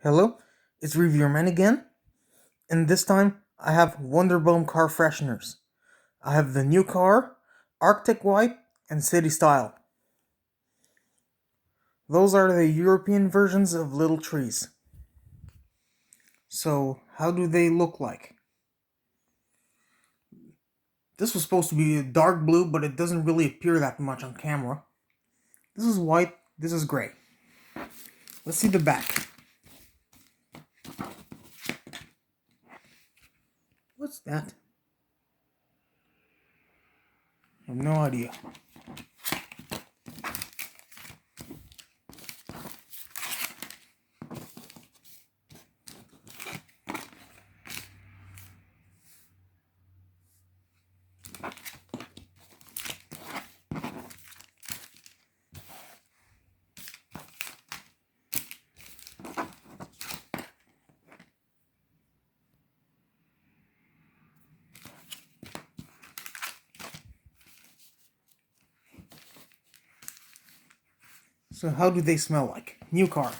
Hello, it's Reviewer Man again, and this time I have Wunder-Baum car fresheners. I have the new car, Arctic White, and City Style. Those are the European versions of little trees. So, how do they look like? This was supposed to be a dark blue, but it doesn't really appear that much on camera. This is white, this is gray. Let's see the back. What's that? I have no idea. So how do they smell like? New car.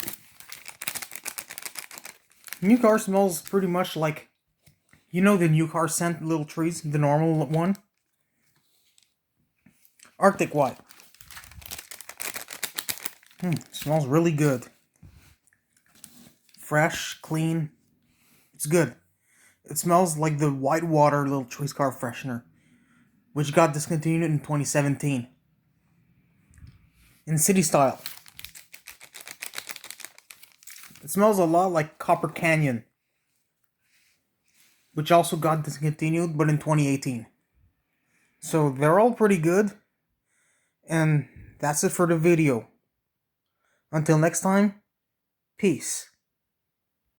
New car smells pretty much like, the new car scent little trees, the normal one? Arctic White. Smells really good. Fresh, clean. It's good. It smells like the white water little trees car freshener, which got discontinued in 2017. In City Style. It smells a lot like Copper Canyon, which also got discontinued, but in 2018. So they're all pretty good. And that's it for the video. Until next time, peace.